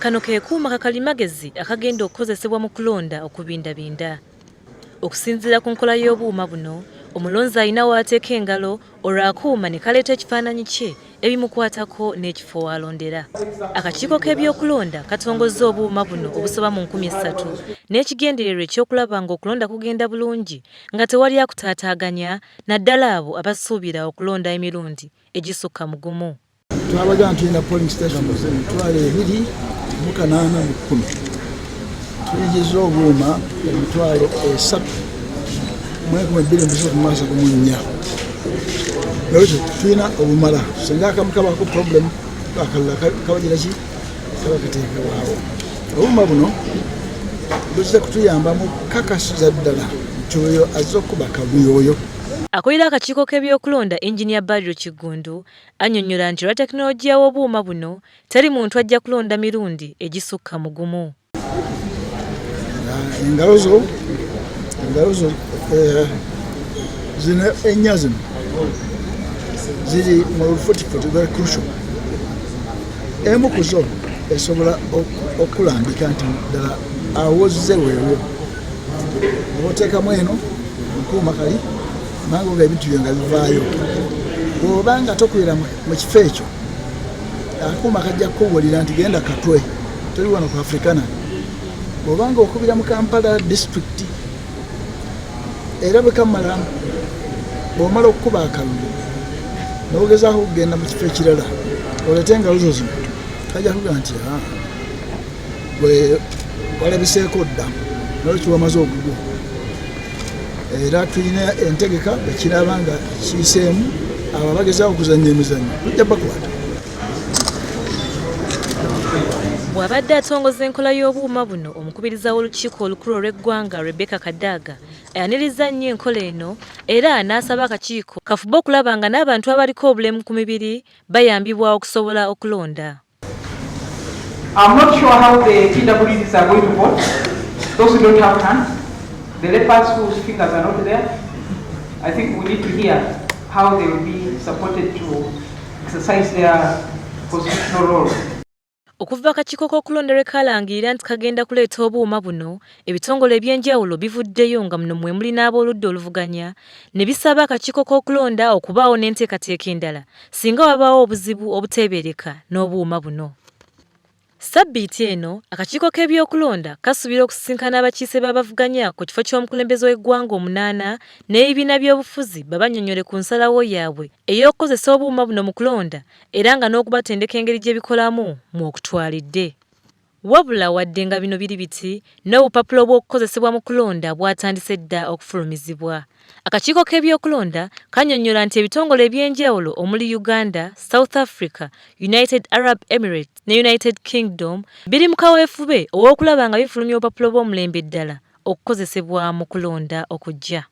Kano ke kuuma kakalimagezi akagenda okukozesebwa mu kulonda okubindabinda. Okusinziira ku nkola y'obuuma buno, omulonzi alina w'ateeka engalo olwo akuuma ne kaleeta ekifaananyi kye ebimukwatako n'ekifo w'alondera. Akakiiko k'ebyokulonda katongozza obuuma buno obusoba mu 3,000 n'ekigendererwa ekyokulaba ng'okulonda kugenda bulungi nga tewali akutaataaganya naddala abo abasuubira okulonda emirundi egisukka mu gumu. Twabagamba tulina polling station emitwalo 2,810. Tuyingiza obuuma emitwalo 3 mu 2024. Lwekyo tulina obumala singa akamu kabako problem akalala kabagira ki kaba kateekebwawo. Obuuma buno buzze kutuyamba mu kukakasiza ddala nti oyo azze okuba kabuyoyo. Akulira akakiiko k'ebyokulonda Engineer Badru Kigundu annyonnyola nti olwa tekinologiya w'obuuma buno teri muntu ajja kulonda mirundi egisukka mu gumu. Engalo zo zino ennya zino ziri mu lufuutifuuti very crucial. Emu ku zo esobola okulambika nti ddala awozze weewo. Oba oteekamu eno nkuuma kali mangu nga ebintu byo nga bivaayo. Bw'obanga tokwera mu kifo ekyo akuuma kajja kukubuulira nti genda Katwe toli wano ku Africana. Bw'obanga okubira mu Kampala district era bwe kamala bw'omala okukuba akalulu n'ogezaako okugenda mu kifo ekirala oleete engalo zo zino kajja kuga nti bwe walabiseeko dda n'olwekyo wamaze okugwa. Era tulina entegeka ekiraba nga kiyiseemu abo abagezaawo okuzannya emizannyo tujja bakwata. Bw'abadde atongoza enkola y'obuuma buno omukubiriza w'olukiiko olukulu olw'eggwanga Rebecca Kadaga ayaniriza nnyo enkola eno era n'asaba akakiiko kafube okulaba nga n'abantu abaliko obulemu ku mibiri bayambibwa okusobola okulonda. I'm not sure how the PWDs are going to vote. Those who don't have hands, the lepers whose fingers are not there. I think we need to hear how they will be supported to exercise their constitutional role. Okuva akakiiko k'okulonda kalangirira nti kagenda kuleeta obuuma buno, ebitongole eby'enjawulo bivuddeyo nga muno mwe muli n'ab'oludda oluvuganya ne bisaba akakiiko k'okulonda okubaawo n'enteekateeka endala singa wabaawo obuzibu obuteebereka n'obuuma buno. Sabbiiti eno akakiiko k'ebyokulonda kasuubira okusisinkana abakiise b'abavuganya ku kifo ky'omukulembeze w'eggwanga 8 n'ebibiina by'obufuzi babannyonnyole ku nsalawo yaabwe ey'okukozesa obuuma buno mu kulonda era nga n'okubatendeka engeri gye bikolamu mu okutwalidde. Wabula wadde nga bino biri biti n'obupapula bw'okukozesebwa mu kulonda bwatandise dda okufulumizibwa. Akakiiko k'ebyokulonda kannyonnyola nti ebitongole eby'enjawulo omuli Uganda, South Africa, United Arab Emirates ne United Kingdom biri mu kaweefube ow'okulaba nga bifulumya obupapula bw'omulembe ddala okukozesebwa mu kulonda okujja.